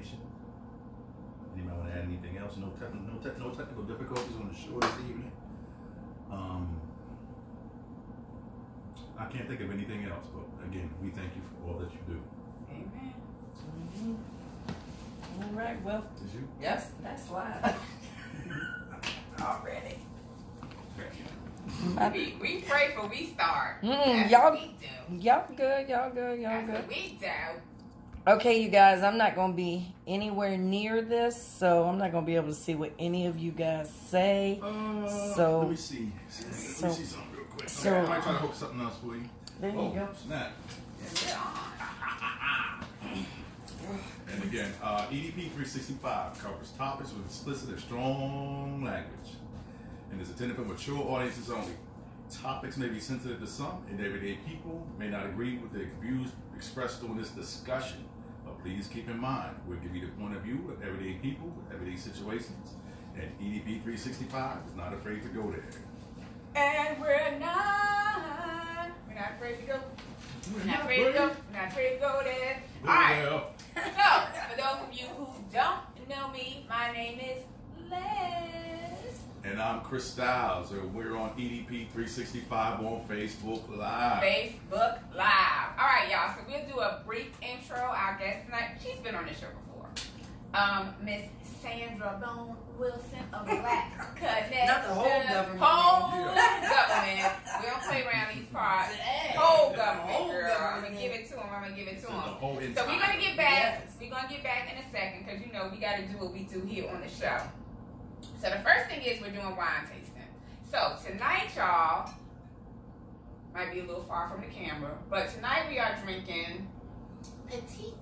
information. Anybody want to add anything else? No technical difficulties on the show this evening. I can't think of anything else, but again, we thank you for all that you do. Amen. All right, well, Did you? yes, that's live. Already. Thank you. We pray for we start. Y'all, what we do. y'all good. That's what we do. Okay, you guys, I'm not going to be anywhere near this, so I'm not going to be able to see what any of you guys say. Let me see. Let me see something real quick. So- I might try to hook something else for you. There you go. Snap. And again, EDP365 covers topics with explicit and strong language and is intended for mature audiences only. Topics may be sensitive to some, and everyday people may not agree with the views expressed during this discussion. But please keep in mind, we'll give you the point of view of everyday people with everyday situations, and EDP365 is not afraid to go there. And we're not afraid to go. We're not afraid to go. We're not afraid to go there. All right. So, for those of you who don't know me, my name is Les. And I'm Chris Styles, and we're on EDP365 on Facebook Live. Facebook Live. All right, y'all. So we'll do a brief intro. Our guest tonight, she's been on the show before. Miss Sandra Bone Wilson of Black Connect. Not the whole government. Whole government. We don't play around these parts. Whole government, girl. I'm gonna give it to him. The whole So entire- we're gonna get back. We're gonna get back in a second because you know we got to do what we do here on the show. So the first thing is we're doing wine tasting. So tonight, y'all, might be a little far from the camera, but tonight we are drinking Petite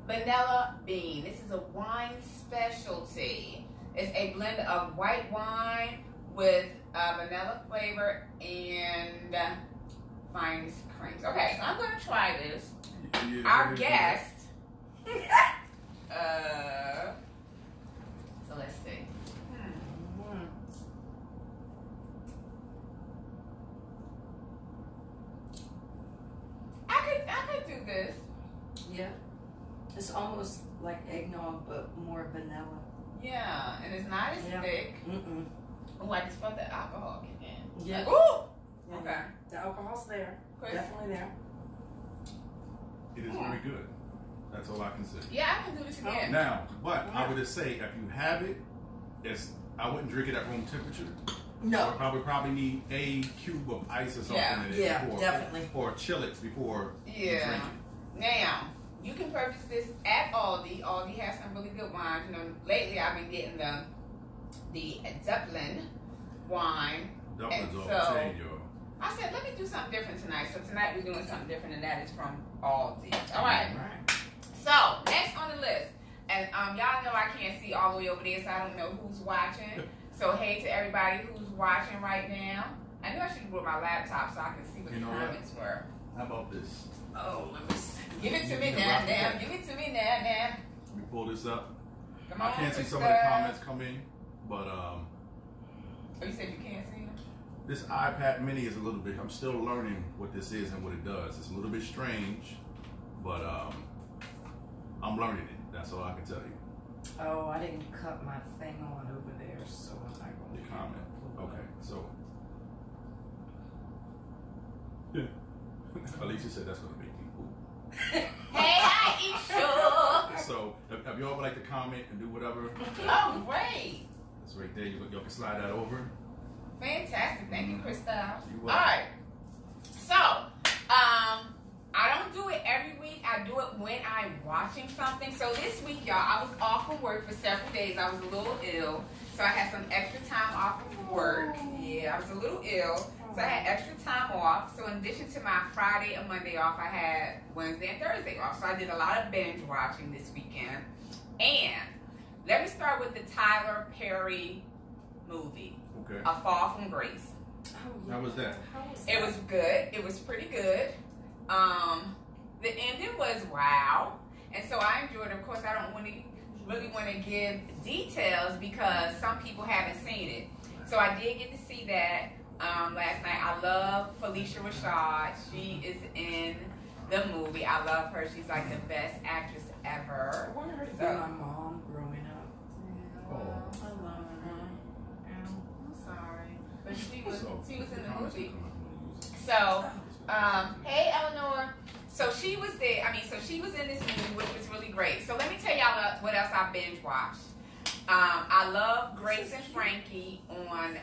Vanilla Bean. This is a wine specialty. It's a blend of white wine with vanilla flavor and fine creams. Okay, so I'm going to try this. Our guest, so let's see. I could do this. Yeah. It's almost like eggnog, but more vanilla. Yeah, and it's not as thick. Oh, I just felt the alcohol kick in. Yeah. Ooh! Yeah. Okay. The alcohol's there. Chris? Definitely there. It is very good. That's all I can say. Yeah, I can do this again. Now, but I would just say, if you have it, I wouldn't drink it at room temperature. No. I would probably need a cube of ice or something in it. Yeah, before, definitely. Or chill it before you drink it. Now, you can purchase this at Aldi. Aldi has some really good wines. You know, lately I've been getting the Dublin wine. Dublin's And off so- the chain, yo. I said, let me do something different tonight. So tonight we're doing something different, and that is from Aldi. All right. So next on the list, and y'all know I can't see all the way over there, so I don't know who's watching. So hey to everybody who's watching right now. I knew I should have brought my laptop so I can see what the comments were. How about this? Oh, let me see. Give it to me now. Give it to me now. Let me pull this up. Come I on, can't see some of sister. the comments come in, but Oh, you said you can't see them? this iPad mini is a little bit, I'm still learning what this is and what it does. It's a little bit strange, but I'm learning it. That's all I can tell you. Oh, I didn't cut my thing on over there, so I'm not going The to comment. Okay, so. Alicia said that's going to make me poop. Hey, Aisha! So, if y'all would like to comment and do whatever, Oh, great. it's right there. Y'all can slide that over. Fantastic. Thank you, Crystal. All You're welcome. right. So, I don't do it every week. I do it when I'm watching something. So this week, y'all, I was off from work for several days. I was a little ill. So I had some extra time off of work. Yeah, I was a little ill. So I had extra time off. So in addition to my Friday and Monday off, I had Wednesday and Thursday off. So I did a lot of binge watching this weekend. And let me start with the Tyler Perry movie, Okay. A Fall from Grace. How was that? It was good. It was pretty good. The ending was wow. And so I enjoyed it. Of course, I don't really want to give details because some people haven't seen it. So I did get to see that last night. I love Felicia Rashad. She is in the movie. I love her. She's like the best actress ever. I wanted her to be So- my mom. week. So, hey Eleanor. So she was there. So she was in this movie, which was really great. So let me tell y'all what else I binge watched. I love Grace and Frankie on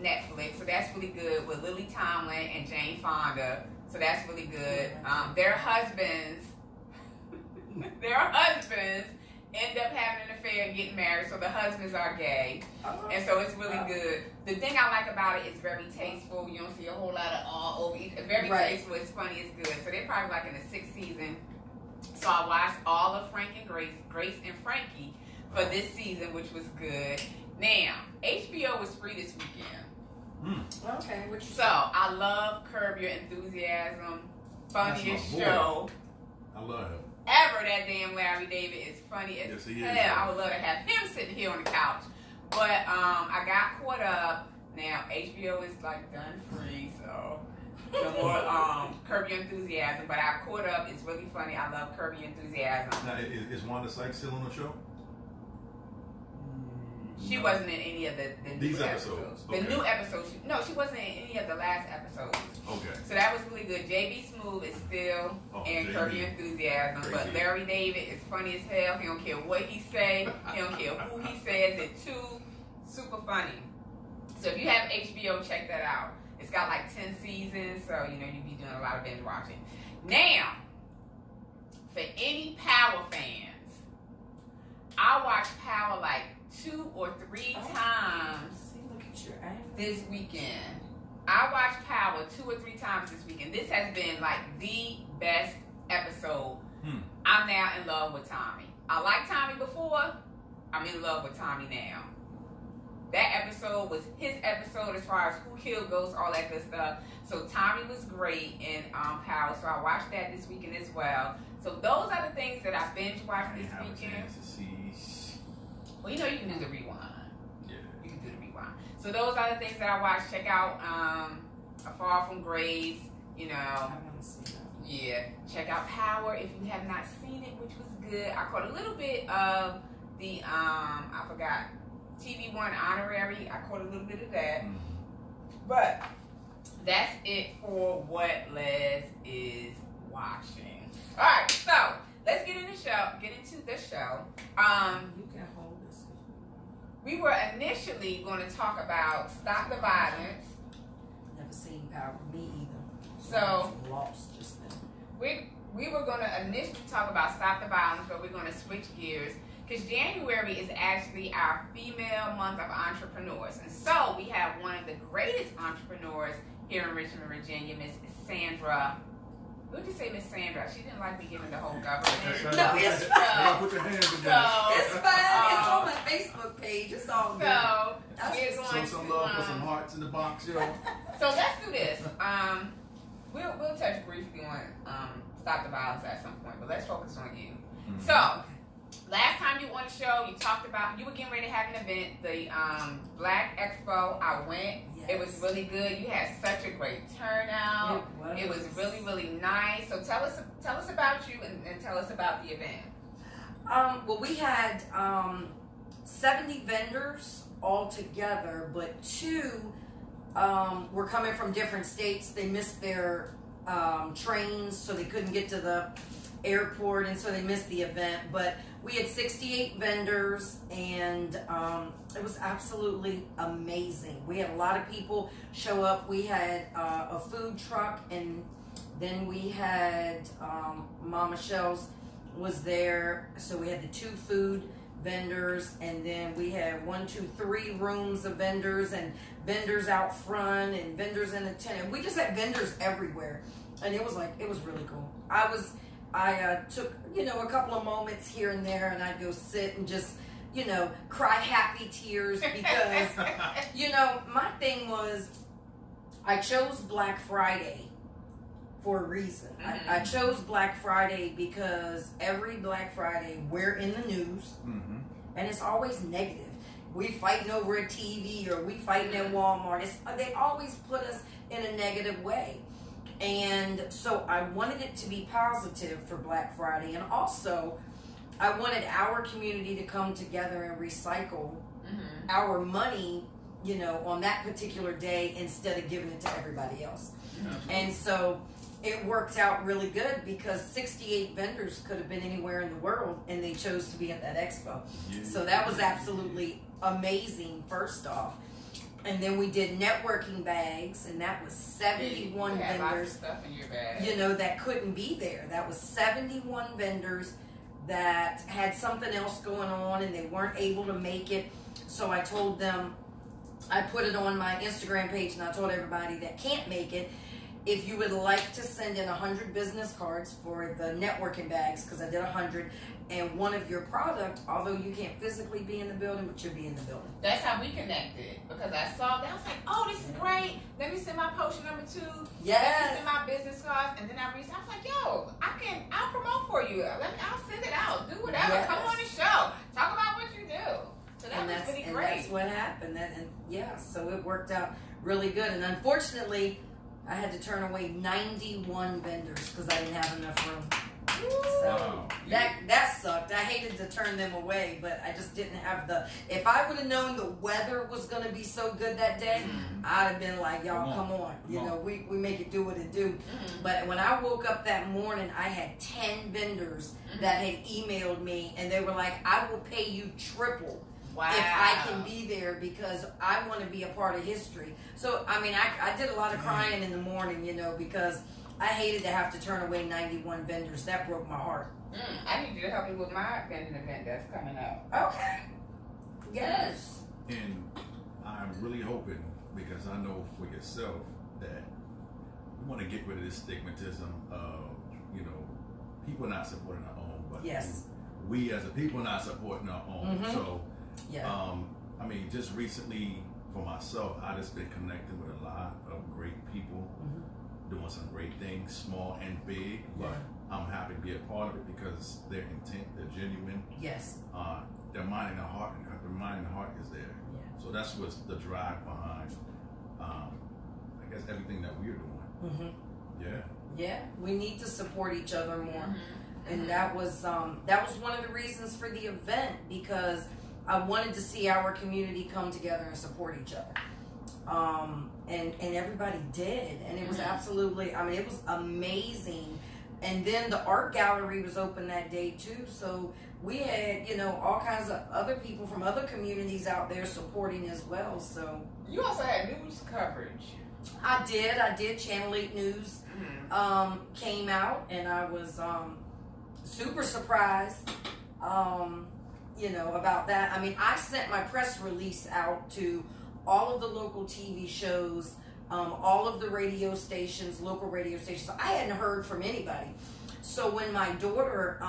Netflix. So that's really good with Lily Tomlin and Jane Fonda. So that's really good. Their husbands end up having an affair and getting married. So the husbands are gay. And so it's really good. The thing I like about it is very tasteful. You don't see a whole lot of all over. It's very tasteful. It's funny. It's good. So they're probably like in the 6th season. So I watched all of Frank and Grace and Frankie for this season, which was good. Now, HBO was free this weekend. Okay. So I love Curb Your Enthusiasm. Funniest show. I love him. Ever. That damn Larry David is funny as hell. I would love to have him sitting here on the couch. But I got caught up. Now HBO is like done free, so no more Curb Your Enthusiasm. But I caught up. It's really funny. I love Curb Your Enthusiasm. Now, is Wanda Sykes still on the show? She wasn't in any of the these new episodes. The new episodes. She wasn't in any of the last episodes. Okay. So that was really good. JB Smoove is still in Curb Your Enthusiasm, but Larry David is funny as hell. He don't care what he say. He don't care who he says it to. Super funny. So if you have HBO, check that out. It's got like 10 seasons, so you be doing a lot of binge watching. Now, for any Power fans, I watched Power like 2 or 3 times this weekend. I watched Power 2 or 3 times this weekend. This has been like the best episode. I'm now in love with Tommy. I liked Tommy before. I'm in love with Tommy now. That episode was his episode as far as who killed Ghost, all that good stuff. So Tommy was great in Power. So I watched that this weekend as well. So those are the things that I binge watched this weekend. Well, you can do the rewind. Yeah. You can do the rewind. So those are the things that I watched. Check out A Fall from Grace. I want to see that. Yeah. Check out Power if you have not seen it, which was good. I caught a little bit of the I forgot, TV One honorary. I caught a little bit of that. But that's it for what Les is watching. All right, so let's get into the show. You can hold this. We were initially going to talk about Stop the Violence. Never seen Power. Me either. So I was lost just then. We were going to initially talk about Stop the Violence, but we're going to switch gears because January is actually our female month of entrepreneurs. And so we have one of the greatest entrepreneurs here in Richmond, Virginia, Miss Sandra. What did you say, Miss Sandra? She didn't like me giving the whole government. No, it's fine. Put your hands together. It's fine. It's on my Facebook page. It's all good. So we're Show some love, put some hearts in the box, yo. So let's do this. We'll touch briefly on Stop the Violence at some point, but let's focus on you. So last time you were on the show, you were getting ready to have an event, the Black Expo. I went. Yes. It was really good. You had such a great turnout. It was really, really nice. So tell us about you and tell us about the event. Well, we had 70 vendors all together, but 2 were coming from different states. They missed their trains, so they couldn't get to the airport, and so they missed the event. But we had 68 vendors, and it was absolutely amazing. We had a lot of people show up. We had a food truck, and then we had Mama Michelle's was there, so we had the 2 food vendors, and then we had 3 rooms of vendors, and vendors out front, and vendors in the tent, and we just had vendors everywhere, and it was really cool. I took a couple of moments here and there, and I'd go sit and just cry happy tears because my thing was I chose Black Friday for a reason. I chose Black Friday because every Black Friday we're in the news, and it's always negative. We fighting over a TV, or we fighting at Walmart. They always put us in a negative way. And so I wanted it to be positive for Black Friday. And also, I wanted our community to come together and recycle our money on that particular day instead of giving it to everybody else. Absolutely. And so it worked out really good because 68 vendors could have been anywhere in the world and they chose to be at that expo. Yeah. So that was absolutely amazing, first off. And then we did networking bags, and that was 71 you had vendors. lots of stuff in your bag. That couldn't be there. That was 71 vendors that had something else going on and they weren't able to make it. So I told them, I put it on my Instagram page and I told everybody that can't make it, if you would like to send in 100 business cards for the networking bags, because I did 100, and one of your product, although you can't physically be in the building, but you'll be in the building. That's how we connected, because I saw that. I was like, oh, this is great. Let me send my potion number 2. Yes. Let me send my business cards. And then I reached out. I was like, yo, I'll promote for you. I'll send it out. Do whatever. Yes. Come on the show. Talk about what you do. So that was really And great. that's what happened. So it worked out really good. And unfortunately, I had to turn away 91 vendors because I didn't have enough room. So Wow. that sucked. I hated to turn them away, but I just didn't have if I would have known the weather was going to be so good that day, I'd have been like, y'all, come on. We make it do what it do. But when I woke up that morning, I had 10 vendors that had emailed me, and they were like, I will pay you triple. Wow. If I can be there because I want to be a part of history. So, I mean, I did a lot of crying in the morning, because I hated to have to turn away 91 vendors. That broke my heart. I need you to help me with my vending event that's coming up. Okay. Yes. And I'm really hoping, because I know for yourself that you want to get rid of this stigmatism of, people not supporting our own, but Yes. we as a people not supporting our own. So, Yeah. I mean, just recently for myself, I just been connecting with a lot of great people doing some great things, small and big, but I'm happy to be a part of it because their intent, they're genuine. Yes. Their mind and their heart, is there. Yeah. So that's what's the drive behind, I guess, everything that we're doing. Yeah. Yeah. We need to support each other more. And that was one of the reasons for the event, because I wanted to see our community come together and support each other. And everybody did. And it was absolutely, it was amazing. And then the art gallery was open that day too. So we had, all kinds of other people from other communities out there supporting as well. So You also had news coverage. I did. Channel 8 News came out, and I was super surprised, about that. I mean, I sent my press release out to all of the local TV shows, all of the radio stations, local radio stations. I hadn't heard from anybody. So when my daughter,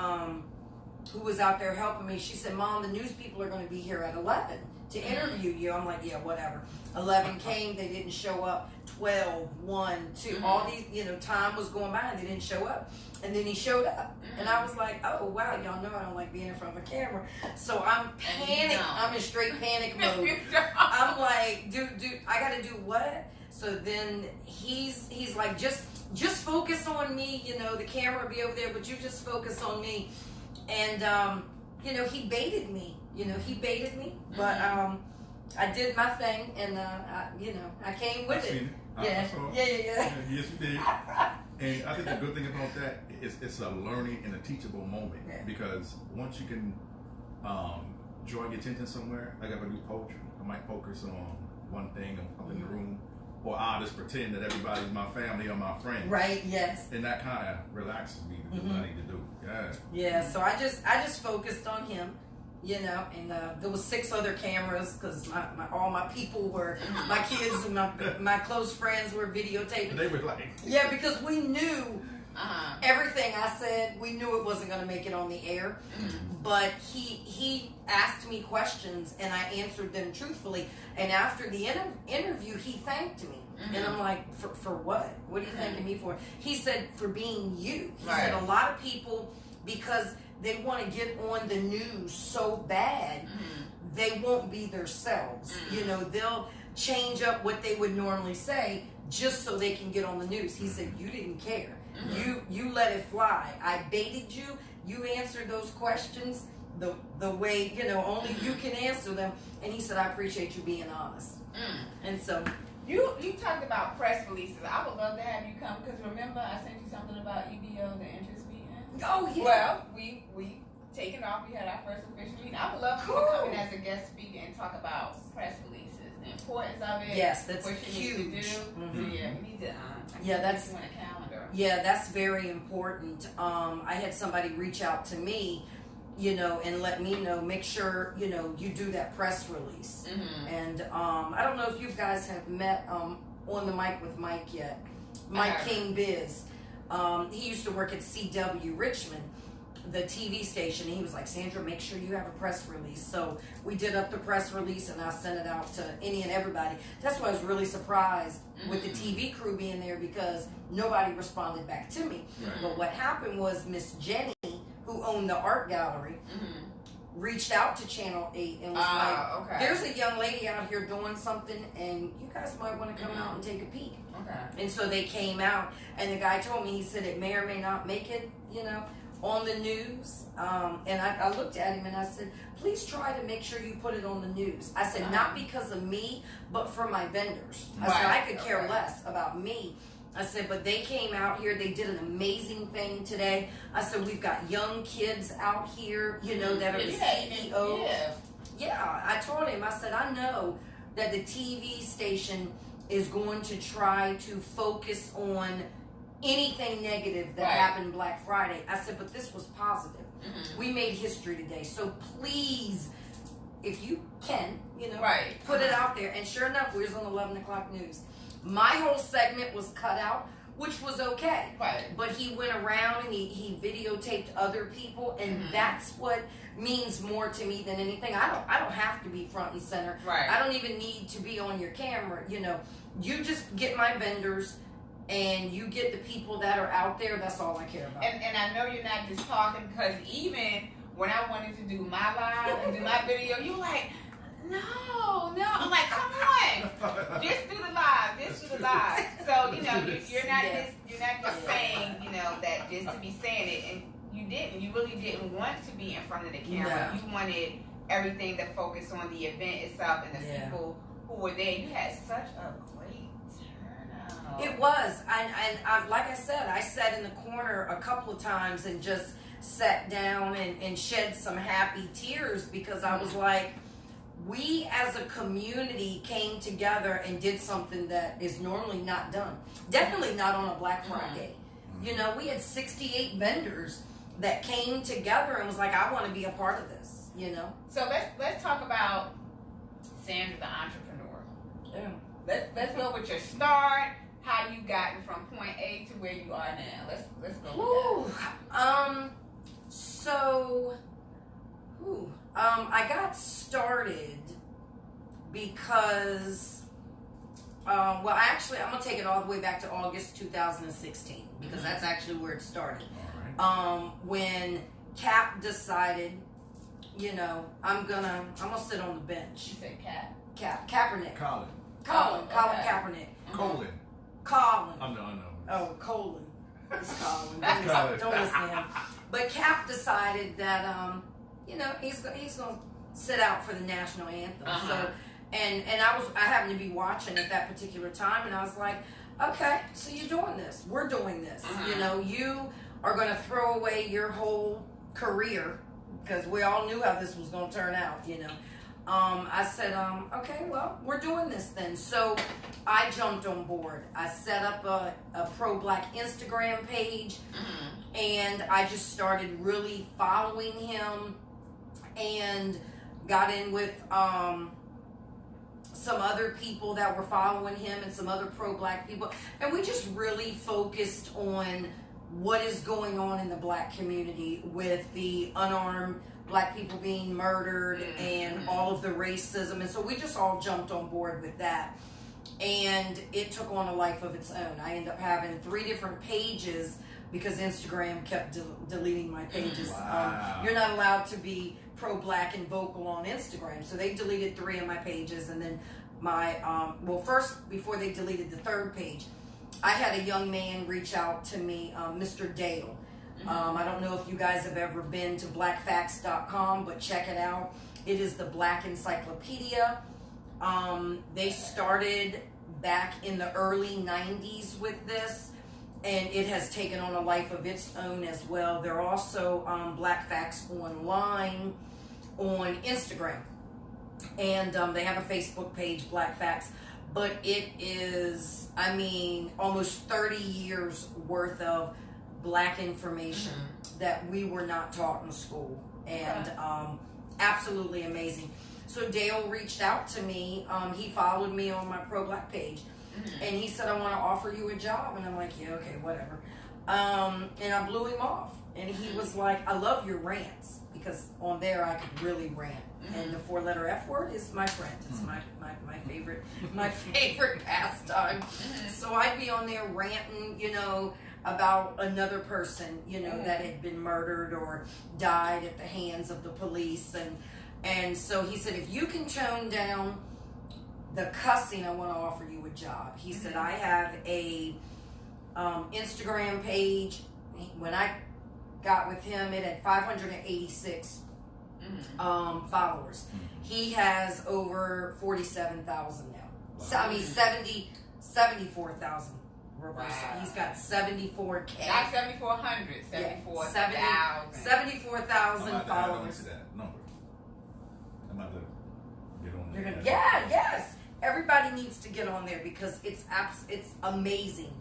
who was out there helping me, she said, Mom, the news people are going to be here at 11 to interview you. I'm like, yeah, whatever. 11 came, they didn't show up. 12, 1, 2, all these, time was going by and they didn't show up. And then he showed up. And I was like, oh, wow, y'all know I don't like being in front of a camera. So I'm panicked. I'm in straight panic mode. I'm like, dude, I got to do what? So then he's like, just focus on me. The camera will be over there, but you just focus on me. And, he baited me. But I did my thing, and, I came with it. Yeah. Yes, you did. And I think the good thing about that is it's a learning and a teachable moment, because once you can draw your attention somewhere, like if I do poetry, I might focus on one thing up in the room, or I'll just pretend that everybody's my family or my friend. Right. Yes. And that kind of relaxes me to do what I need to do. Yeah. Yeah. So I just focused on him. And there was 6 other cameras because all my people were, my kids and my close friends were videotaping. They were like, yeah, because we knew everything I said. We knew it wasn't going to make it on the air, but he asked me questions and I answered them truthfully. And after the interview, he thanked me, and I'm like, for what? What are you thanking me for? He said, for being you. He said a lot of people, because they want to get on the news so bad, they won't be themselves. They'll change up what they would normally say just so they can get on the news. He said, you didn't care. You let it fly. I baited you. You answered those questions, the way, only you can answer them. And he said, I appreciate you being honest. And so you talked about press releases. I would love to have you come, because remember I sent you something about EBO, the interest meeting. Oh yeah. Well, we taken off. We had our first official meeting. I would love for you to come in as a guest speaker and talk about press releases, the importance of it. Yes, that's what you huge. need to do. Mhm. So yeah, we need to. That's on a calendar. Yeah, that's very important. I had somebody reach out to me, and let me know. Make sure you do that press release. And I don't know if you guys have met on the mic with Mike yet. Mike King Biz. He used to work at CW Richmond, the TV station. He was like, Sandra, make sure you have a press release. So we did up the press release, and I sent it out to any and everybody. That's why I was really surprised with the TV crew being there, because nobody responded back to me. But what happened was Miss Jenny, who owned the art gallery, reached out to Channel 8 and was like, there's a young lady out here doing something, and you guys might want to come out and take a peek. And so they came out, and the guy told me, he said it may or may not make it, on the news. And I looked at him and I said, please try to make sure you put it on the news. I said, not because of me, but for my vendors. I said, I could care less about me. I said, but they came out here. They did an amazing thing today. I said, we've got young kids out here, that are the CEOs. Yeah, I told him, I said, I know that the TV station is going to try to focus on anything negative that happened Black Friday. I said, but this was positive. We made history today. So please, if you can, put it out there. And sure enough, we was on 11 o'clock news. My whole segment was cut out, which was okay. But he went around and he videotaped other people, and that's what means more to me than anything. I don't have to be front and center. I don't even need to be on your camera. You just get my vendors, and you get the people that are out there. That's all I care about. And I know you're not just talking, because even when I wanted to do my live and do my video, you were like, no. I'm like, come on, just do the live, So you're not just saying that just to be saying it, and you really didn't want to be in front of the camera. You wanted everything to focus on the event itself and the people who were there. You had such a great turnout. It was, and like I said, I sat in the corner a couple of times and just sat down and shed some happy tears, because I was like, we as a community came together and did something that is normally not done. Definitely not on a Black Friday. We had 68 vendors that came together and was like, I want to be a part of this, So let's talk about Sandra the entrepreneur. Let's go with your start, how you gotten from point A to where you are now. Let's go with that. I got started because, actually, I'm going to take it all the way back to August 2016, because that's actually where it started. When Cap decided, I'm gonna sit on the bench. You said Kaepernick. Colin Kaepernick. Colin. I know. Oh, Colin. It's Colin. Don't listen to him. But Cap decided that, he's gonna sit out for the national anthem. So, and I happened to be watching at that particular time, and I was like, okay, so you're doing this. We're doing this. You are going to throw away your whole career, because we all knew how this was going to turn out. I said, okay, well, we're doing this then. So I jumped on board. I set up a pro-Black Instagram page, and I just started really following him, and got in with some other people that were following him, and some other pro-Black people, and we just really focused on what is going on in the Black community with the unarmed Black people being murdered and all of the racism. And so we just all jumped on board with that, and it took on a life of its own. I ended up having 3 different pages, because Instagram kept deleting my pages. You're not allowed to be pro-Black and vocal on Instagram, so they deleted 3 of my pages. And then my first, before they deleted the 3rd page, I had a young man reach out to me, Mr. Dale, I don't know if you guys have ever been to blackfacts.com, but check it out. It is the Black Encyclopedia. They started back in the early 90s with this, and it has taken on a life of its own as well. They're also Black Facts Online on Instagram, and they have a Facebook page, Black Facts, but it is, I mean, almost 30 years worth of Black information that we were not taught in school, and absolutely amazing. So Dale reached out to me. He followed me on my pro-Black page, and he said, I want to offer you a job. And I'm like, yeah, okay, whatever. And I blew him off. And he was like, I love your rants, because on there I could really rant. And the 4-letter F word is my friend. It's my favorite pastime. So I'd be on there ranting, you know, about another person, you know, that had been murdered or died at the hands of the police. And so he said, if you can tone down the cussing, I want to offer you a job. He said, I have a Instagram page. When I got with him, it had 586 followers. He has over 47,000 now. So, I mean, 74,000. Wow. He's got 74K. Not 7,400, 74,000. 74,000 followers. To that number. I'm about to get on You're there. gonna, yes. Everybody needs to get on there because it's amazing.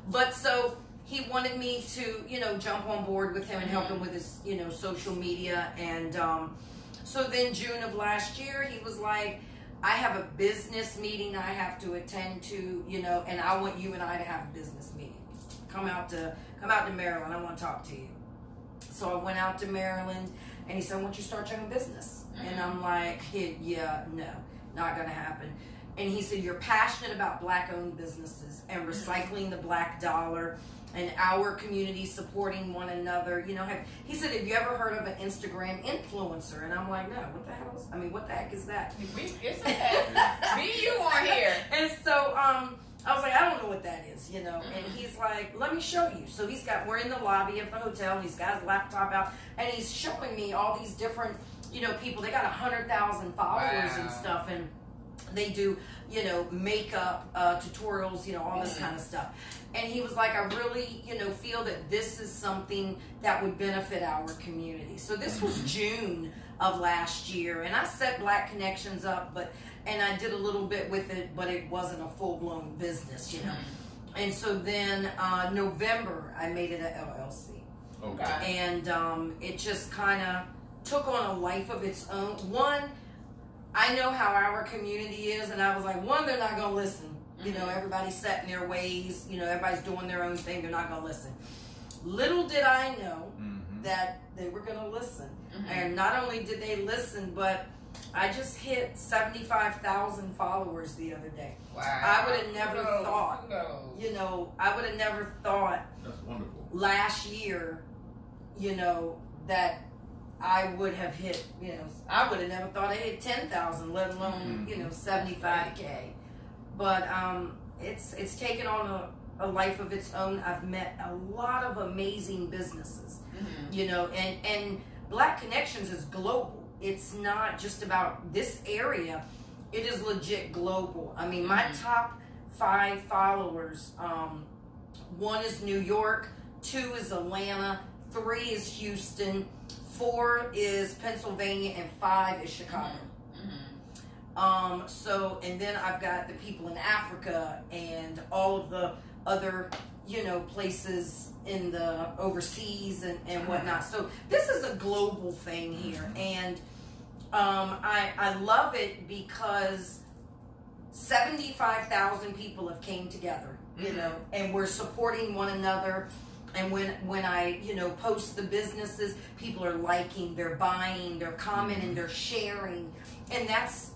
But so he wanted me to, you know, jump on board with him and help him with his, you know, social media. And so then June of last year, he was like, I have a business meeting I have to attend to, you know, and I want you and I to have a business meeting. Come out to Maryland. I want to talk to you. So I went out to Maryland, and he said, I want you to start your own business. And I'm like, yeah, no, not going to happen. And he said, you're passionate about Black-owned businesses and recycling the Black dollar and our community supporting one another. You know, he said, have you ever heard of an Instagram influencer? And I'm like, no, what the hell what the heck is that? It's okay. Me, you on here. And so I was like, I don't know what that is, you know. And he's like, let me show you. So we're in the lobby of the hotel. He's got his laptop out, and he's showing me all these different, you know, people. They got 100,000 followers and stuff, and they do, you know, makeup tutorials, you know, all this kind of stuff. And he was like, I really, you know, feel that this is something that would benefit our community. So this was June of last year, and I set Black Connections up, and I did a little bit with it, but it wasn't a full-blown business, you know. And so then November, I made it an LLC. Okay. And it just kind of took on a life of its own. One, I know how our community is, and I was like, one, they're not going to listen. You know, everybody's set in their ways. You know, everybody's doing their own thing. They're not going to listen. Little did I know that they were going to listen. And not only did they listen, but I just hit 75,000 followers the other day. Wow. I would have never thought, you know, I would have never thought that's wonderful. Last year, you know, that I would have hit, you know, I would have never thought I hit 10,000, let alone, you know, 75K. But it's taken on a life of its own. I've met a lot of amazing businesses, you know, and Black Connections is global. It's not just about this area. It is legit global. I mean, my top 5 followers, 1 is New York, 2 is Atlanta, 3 is Houston, 4 is Pennsylvania, and 5 is Chicago. So, and then I've got the people in Africa and all of the other, you know, places in the overseas and whatnot. So this is a global thing here. And I love it because 75,000 people have came together, you know, and we're supporting one another. And when I, you know, post the businesses, people are liking, they're buying, they're commenting, they're sharing. And that's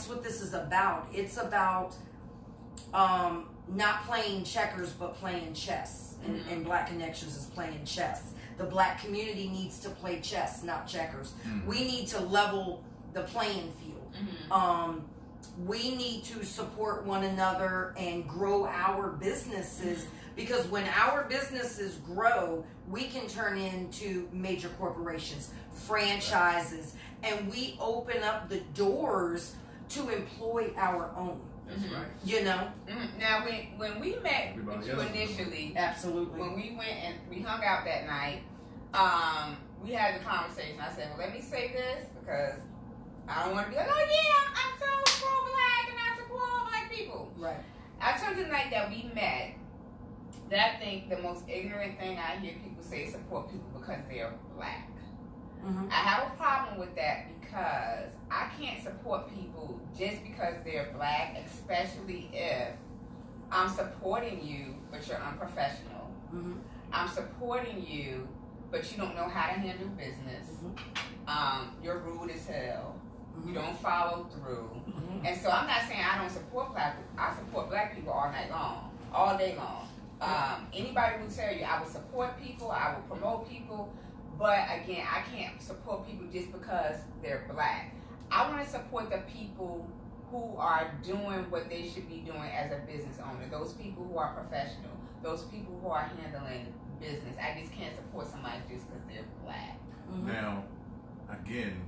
what this is about. It's about not playing checkers, but playing chess. And Black Connections is playing chess. The Black community needs to play chess, not checkers. We need to level the playing field. we need to support one another and grow our businesses, because when our businesses grow, we can turn into major corporations, franchises, and we open up the doors to employ our own. That's right. You know? Now, when we met with you initially, absolutely, when we went and we hung out that night, we had the conversation. I said, well, let me say this, because I don't want to be like, oh yeah, I'm so pro-black and I support all black people. right. I told you the night that we met that I think the most ignorant thing I hear people say is support people because they're black. I have a problem with that, because I can't support people just because they're black, especially if I'm supporting you but you're unprofessional. I'm supporting you but you don't know how to handle business. You're rude as hell. You don't follow through. And so I'm not saying I don't support black people. I support black people all night long, all day long. Anybody will tell you I will support people, I will promote people, but again, I can't support people just because they're black. I want to support the people who are doing what they should be doing as a business owner, those people who are professional, those people who are handling business. I just can't support somebody just because they're black. Now, again,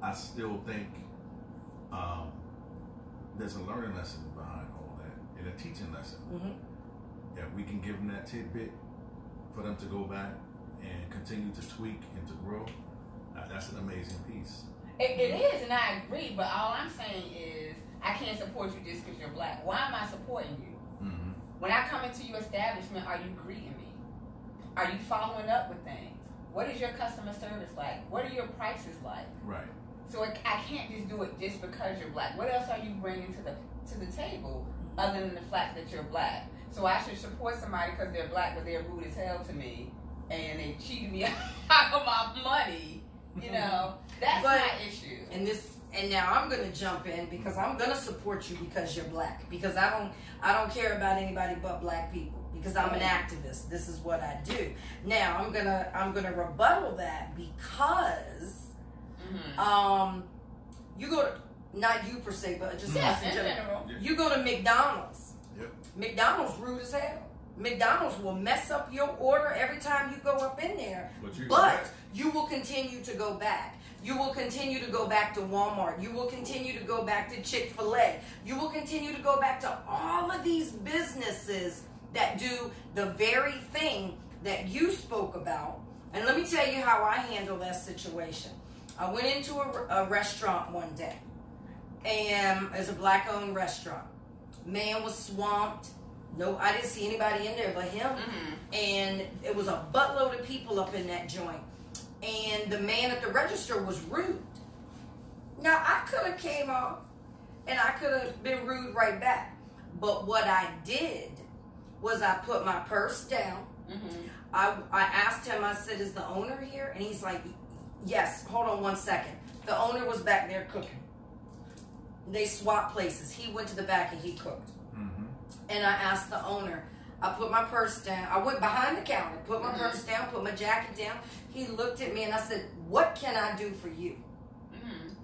I still think there's a learning lesson behind all that, and a teaching lesson. If we can give them that tidbit for them to go back and continue to tweak and to grow, that's an amazing piece. It is, and I agree, but all I'm saying is I can't support you just because you're black. Why am I supporting you? When I come into your establishment, are you greeting me? Are you following up with things? What is your customer service like? What are your prices like? Right. So I can't just do it just because you're black. What else are you bringing to the table other than the fact that you're black? So I should support somebody because they're black, but they're rude as hell to me, and they cheated me out of my money. You know, that's my issue. And now I'm gonna jump in, because I'm gonna support you because you're black. Because I don't care about anybody but black people, because I'm an activist. This is what I do. Now I'm gonna rebuttal that, because you go to, not you per se, but just us in general. You go to McDonald's. McDonald's rude as hell. McDonald's will mess up your order every time you go up in there, but you will continue to go back. You will continue to go back to Walmart. You will continue to go back to Chick-fil-A. You will continue to go back to all of these businesses that do the very thing that you spoke about. And let me tell you how I handle that situation. I went into a restaurant one day, and it's a black-owned restaurant. Man was swamped. No, I didn't see anybody in there but him. And it was a buttload of people up in that joint. And the man at the register was rude. Now, I could have came off and I could have been rude right back. But what I did was I put my purse down. I asked him, I said, is the owner here? And he's like, yes. Hold on one second. The owner was back there cooking. They swapped places. He went to the back and he cooked. And I asked the owner, I put my purse down. I went behind the counter, put my purse down, put my jacket down. He looked at me and I said, what can I do for you?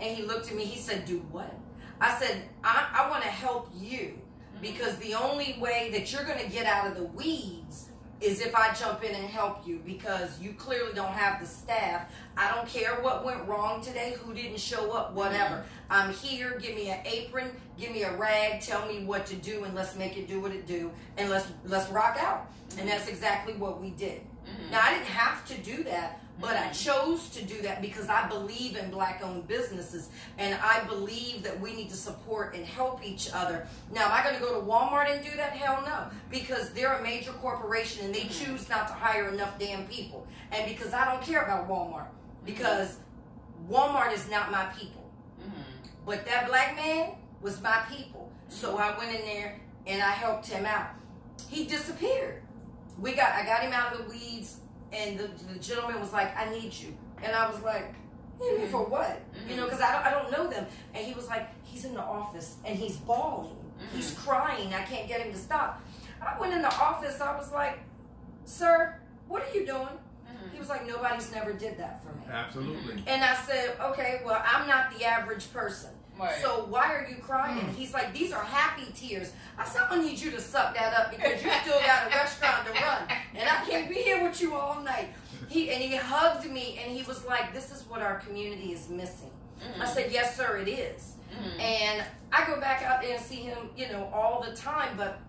And he looked at me, he said, do what? I said, I want to help you, because the only way that you're going to get out of the weeds is if I jump in and help you, because you clearly don't have the staff. I don't care what went wrong today, who didn't show up, whatever. I'm here, give me an apron, give me a rag, tell me what to do, and let's make it do what it do, and let's rock out. And that's exactly what we did. Now, I didn't have to do that, but I chose to do that because I believe in black-owned businesses, and I believe that we need to support and help each other. Now, am I going to go to Walmart and do that? Hell no, because they're a major corporation, and they choose not to hire enough damn people. And because I don't care about Walmart, because Walmart is not my people. But that black man was my people. So I went in there, and I helped him out. He disappeared. I got him out of the weeds, and the gentleman was like, I need you. And I was like, need me for what? You know, because I don't know them. And he was like, he's in the office, and he's bawling. He's crying. I can't get him to stop. I went in the office. I was like, sir, what are you doing? He was like, nobody's never did that for me. Absolutely. And I said, okay, well, I'm not the average person. Right. So why are you crying? He's like, these are happy tears. I said, I need you to suck that up because you still got a restaurant to run, and I can't be here with you all night. He hugged me, and he was like, this is what our community is missing. I said, yes, sir, it is. And I go back out there and see him, all the time, but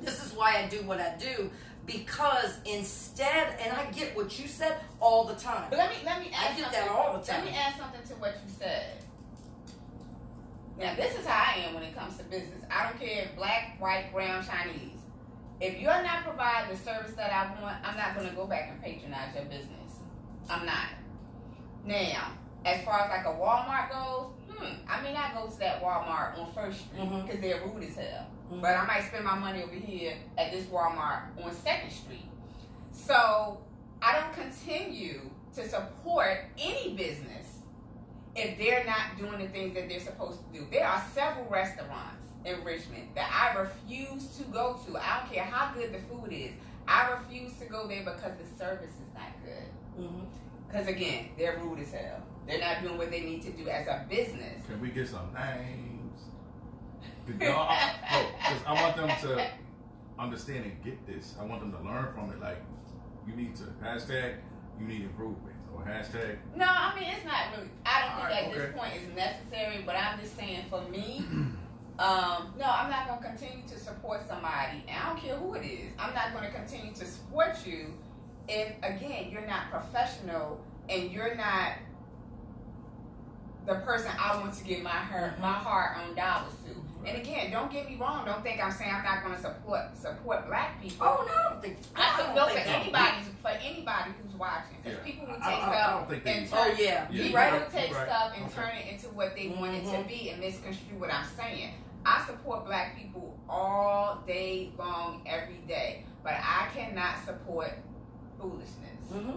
this is why I do what I do, because instead, and I get what you said all the time. But let me add I get something. that all the time. Let me add something to what you said. Now, this is how I am when it comes to business. I don't care if black, white, brown, Chinese. If you're not providing the service that I want, I'm not going to go back and patronize your business. I'm not. Now, as far as like a Walmart goes, I may not go to that Walmart on 1st Street because they're rude as hell. But I might spend my money over here at this Walmart on 2nd Street. So I don't continue to support any business if they're not doing the things that they're supposed to do. There are several restaurants in Richmond that I refuse to go to. I don't care how good the food is. I refuse to go there because the service is not good. Because again, they're rude as hell. They're not doing what they need to do as a business. Can we get some names? No, because I want them to understand and get this. I want them to learn from it. Like, you need to hashtag, you need improvement, or hashtag. No, I mean, it's not really. I don't think at this point it's necessary. But I'm just saying, for me, no, I'm not going to continue to support somebody. And I don't care who it is. I'm not going to continue to support you if, again, you're not professional and you're not the person I want to give my hard-earned dollars to. And again, don't get me wrong. Don't think I'm saying I'm not going to support black people. Oh no, I don't think. I don't think for anybody who's watching, because people will take stuff and turn. People will take stuff and turn it into what they want it to be and misconstrue what I'm saying. I support black people all day long, every day, but I cannot support foolishness.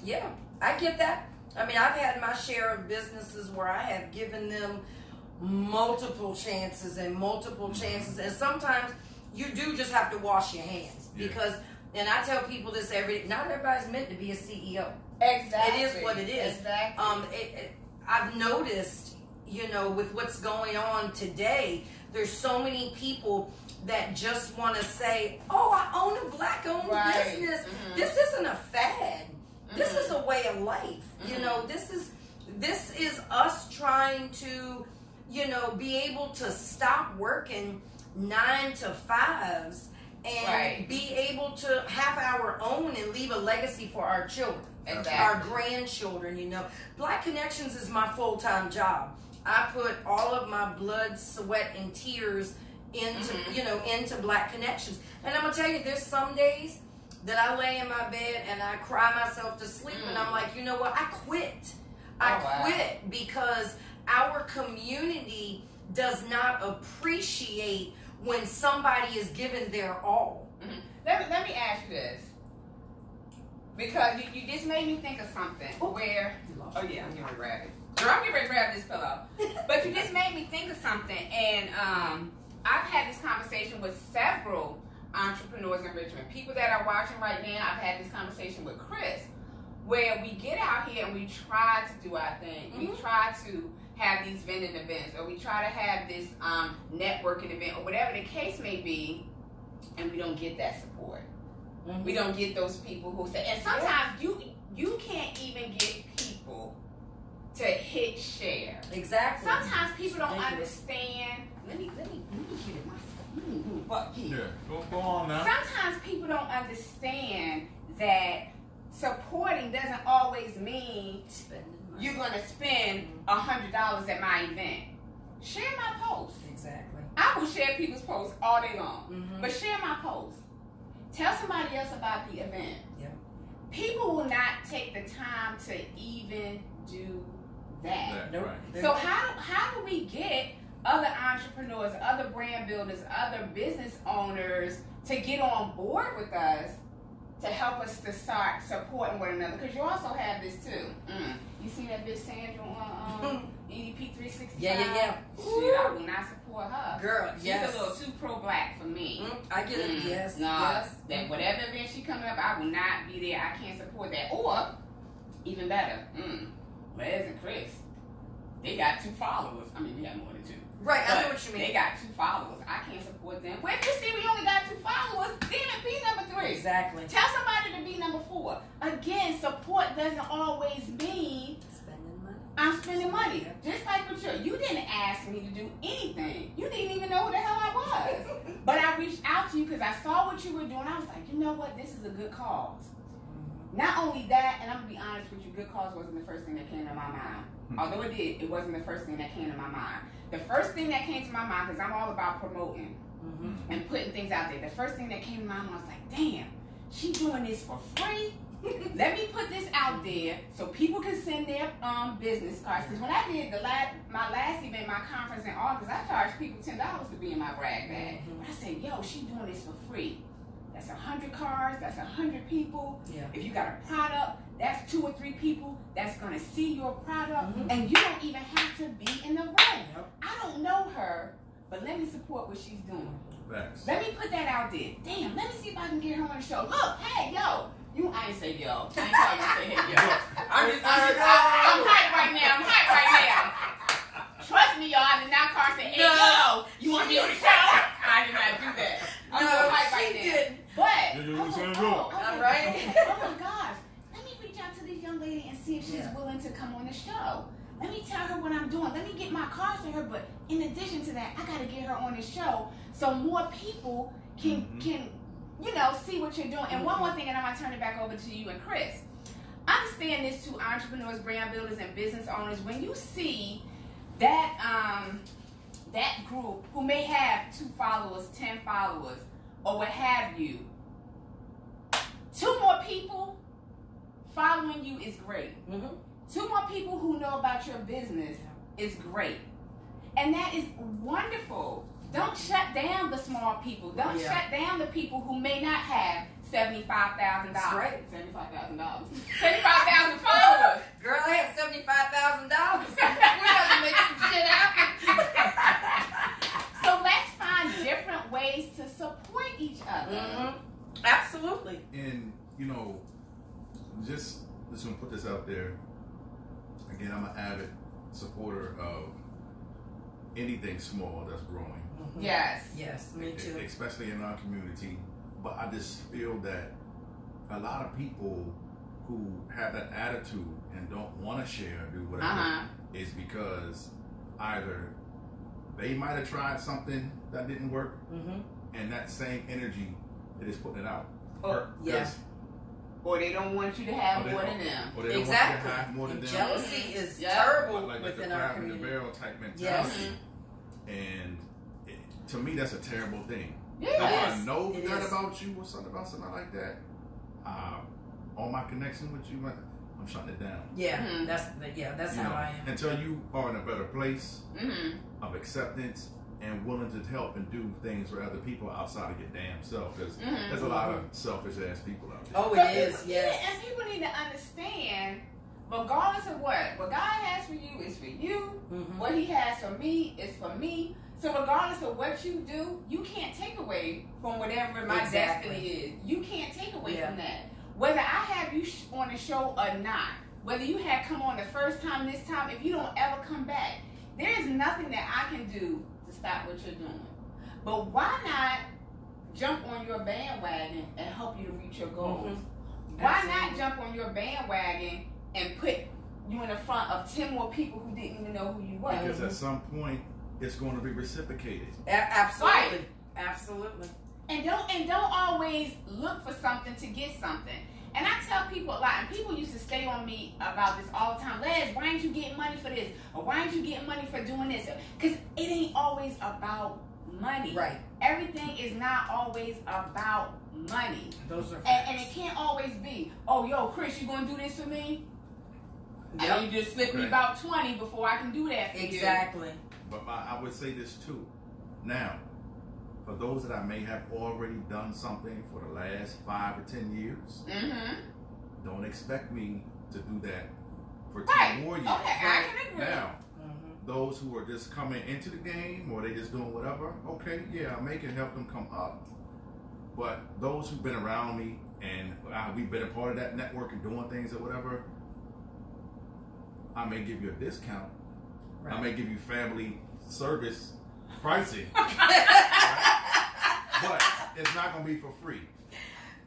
Yeah, I get that. I mean, I've had my share of businesses where I have given them multiple chances, and sometimes you do just have to wash your hands because, and I tell people this not everybody's meant to be a CEO. Exactly. It is what it is. Exactly. I've noticed, with what's going on today, there's so many people that just want to say, oh, I own a black-owned business. This isn't a fad. This is a way of life. This is us trying to, be able to stop working 9 to 5s and be able to have our own and leave a legacy for our children, our grandchildren. Black Connections is my full-time job. I put all of my blood, sweat, and tears into Black Connections. And I'm gonna tell you, there's some days that I lay in my bed and I cry myself to sleep, and I'm like, you know what? I quit. I quit because our community does not appreciate when somebody is given their all. Let me ask you this, because you just made me think of something I'm getting ready to grab it. Girl, I'm getting ready to grab this pillow. But you just made me think of something, and I've had this conversation with several entrepreneurs in Richmond. People that are watching right now, I've had this conversation with Chris, where we get out here and we try to do our thing. We try to have these vending events, or we try to have this networking event, or whatever the case may be, and we don't get that support. We don't get those people who say, and sometimes you can't even get people to hit share. Exactly. Sometimes people don't understand. Let me get it myself. Yeah, go on now. Sometimes people don't understand that supporting doesn't always mean you're going to spend $100 at my event. Share my post. Exactly. I will share people's posts all day long, but share my post. Tell somebody else about the event. Yeah. People will not take the time to even do that. Right. So how do we get other entrepreneurs, other brand builders, other business owners to get on board with us to help us to start supporting one another? Because you also have this too. You see that bitch Sandra on EDP365? Yeah. Shit, I will not support her. Girl, she's a little too pro-black for me. I get it. Yes. That whatever event she coming up, I will not be there. I can't support that. Or even better, Liz and Chris. they got 2 followers. I mean, we have more than 2. Right, I know But what you mean. they got 2 followers. I can't support them. Well, if you see we only got 2 followers, then be number 3. Exactly. Tell somebody to be number 4. Again, support doesn't always mean Spending money. I'm spending money. Just like with you didn't ask me to do anything. You didn't even know who the hell I was. But I reached out to you because I saw what you were doing. I was like, you know what? This is a good cause. Not only that, and I'm going to be honest with you, good cause wasn't the first thing that came to my mind. Although it did, it wasn't the first thing that came to my mind. The first thing that came to my mind, because I'm all about promoting and putting things out there, the first thing that came to my mind was like, damn, she doing this for free? Let me put this out there so people can send their business cards. Because when I did my last event, my conference in August, I charged people $10 to be in my brag bag. But I said, yo, she doing this for free. That's 100 cards, that's 100 people. Yeah. If you got a product, that's 2 or 3 people that's gonna see your product, and you don't even have to be in the room. I don't know her, but let me support what she's doing. Facts. Let me put that out there. Damn, let me see if I can get her on the show. Look, hey, yo. I ain't say yo. I ain't telling you to say hey, yo. I'm hyped right now. I'm hyped right now. Trust me, y'all. I did not call and say, hey, yo, you want to be on the show? I did not do that. I'm so hyped right now. But, All right. Oh my gosh. Let me reach out to this young lady and see if she's willing to come on the show. Let me tell her what I'm doing. Let me get my cards to her. But in addition to that, I got to get her on the show so more people can see what you're doing. And one more thing, and I'm going to turn it back over to you and Chris. Understand this to entrepreneurs, brand builders, and business owners. When you see that that group who may have 2 followers, 10 followers, or what have you, 2 more people following you is great. 2 more people who know about your business is great. And that is wonderful. Don't shut down the small people. Don't shut down the people who may not have $75,000. That's right. $75,000. 75,000 followers. Girl, I have $75,000. We got to make some shit happen. So let's find different ways to support each other. Absolutely. And, just going to put this out there. Again, I'm an avid supporter of anything small that's growing. Yes. Yes, me too. Especially in our community. But I just feel that a lot of people who have that attitude and don't want to share, do whatever, is because either they might have tried something that didn't work, and that same energy it is putting it out. Or they don't want you to have more than them. Or they don't want you to have more than them. Jealousy is terrible like within the our crab in the community. barrel type mentality. Yes. And to me, that's a terrible thing. Yeah, if Yes, I know it that is. about you or something about something like that, all my connection with you, I'm shutting it down. Yeah, that's how I am. Until you are in a better place of acceptance and willing to help and do things for other people outside of your damn self. Because there's a lot of selfish ass people out there. Oh, it is, yes. And people need to understand, regardless of what God has for you is for you. What He has for me is for me. So regardless of what you do, you can't take away from whatever my destiny is. You can't take away from that. Whether I have you on the show or not, whether you have come on the first time, this time, if you don't ever come back, there is nothing that I can do to stop what you're doing. But why not jump on your bandwagon and help you to reach your goals? Why not jump on your bandwagon and put you in the front of 10 more people who didn't even know who you were? Because at some point, it's going to be reciprocated. Absolutely. Right. Absolutely. And don't always look for something to get something. And I tell people a lot, and people used to stay on me about this all the time. Les, why ain't you getting money for this? Or why ain't you getting money for doing this? Because it ain't always about money. Right. Everything is not always about money. Those are and it can't always be, oh, yo, Chris, you gonna do this for me? And you just slip me about 20 before I can do that for you. Exactly. But I would say this too. Now, for those that I may have already done something for the last 5 or 10 years, don't expect me to do that for 10 more years. Okay, I can agree. Now, those who are just coming into the game or they just doing whatever, okay, yeah, I may can help them come up. But those who've been around me and we've been a part of that network and doing things or whatever, I may give you a discount. I may give you family service pricing, right? But it's not going to be for free.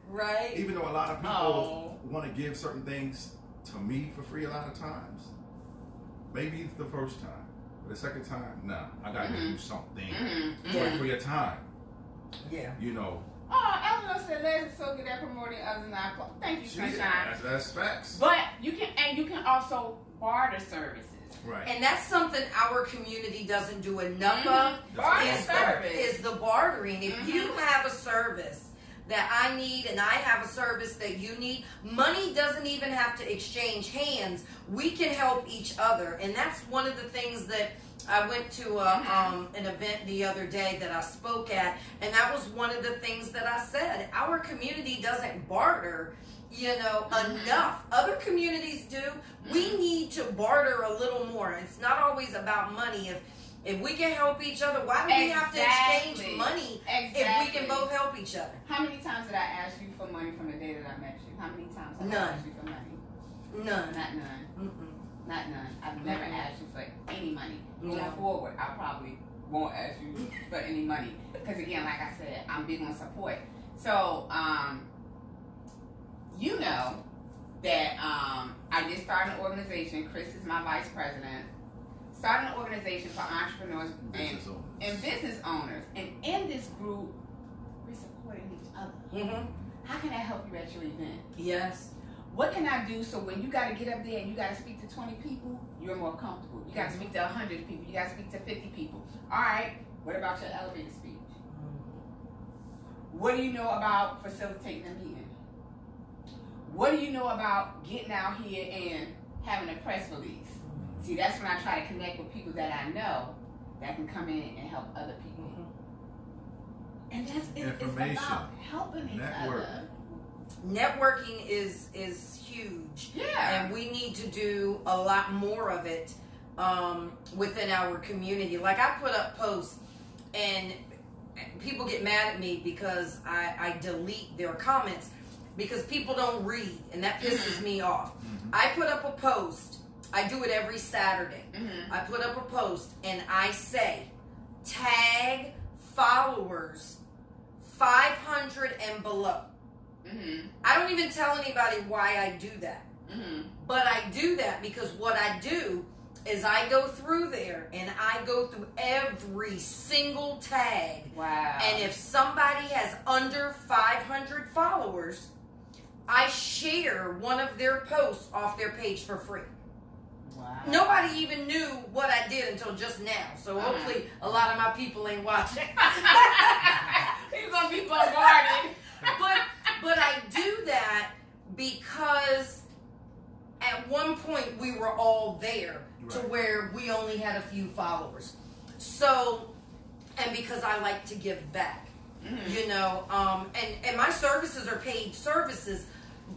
Right. Even though a lot of people want to give certain things to me for free a lot of times, maybe it's the first time. But the second time, nah, I got to give you something for your time. Yeah. You know. Oh, Eleanor said let's so get that promoting others not. Thank you, Sunshine. That's facts. But you can also barter services. Right. And that's something our community doesn't do enough of. Is the bartering. If you have a service that I need and I have a service that you need, money doesn't even have to exchange hands. We can help each other. And that's one of the things that I went to an event the other day that I spoke at, and that was one of the things that I said. Our community doesn't barter, enough. Other communities do. We need to barter a little more. It's not always about money. If we can help each other, why do we have to exchange money if we can both help each other? How many times did I ask you for money from the day that I met you? How many times have I asked you for money? None. Not none. Not none. I've never asked you for any money. Going No. forward, I probably won't ask you for any money. Because again, like I said, I'm big on support. So, you know that I just started an organization. Chris is my vice president. Started an organization for entrepreneurs and business owners. And in this group, we're supporting each other. How can I help you at your event? Yes. What can I do so when you got to get up there and you got to speak to 20 people, you're more comfortable? You got to speak to 100 people. You got to speak to 50 people. All right, what about your elevator speech? What do you know about facilitating a meeting? What do you know about getting out here and having a press release? See, that's when I try to connect with people that I know that can come in and help other people. And that's it's about helping each other. Networking is huge. Yeah. And we need to do a lot more of it within our community. Like, I put up posts and people get mad at me because I delete their comments because people don't read, and that pisses me off. I put up a post. I do it every Saturday. I put up a post and I say, tag followers 500 and below. I don't even tell anybody why I do that. But I do that because what I do is I go through there and I go through every single tag. Wow. And if somebody has under 500 followers, I share one of their posts off their page for free. Wow. Nobody even knew what I did until just now. So hopefully a lot of my people ain't watching. You're going to be bombarded. But I do that because at one point we were all there to where we only had a few followers. So, and because I like to give back, and my services are paid services,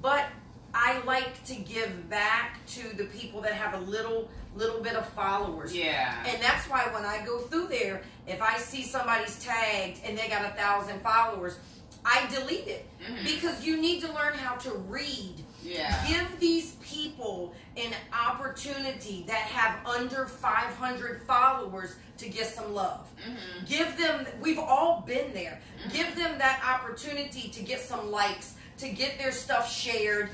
but I like to give back to the people that have a little bit of followers. Yeah. And that's why when I go through there, if I see somebody's tagged and they got 1,000 followers, I delete it because you need to learn how to read. Yeah. Give these people an opportunity that have under 500 followers to get some love. Give them, we've all been there. Give them that opportunity to get some likes, to get their stuff shared.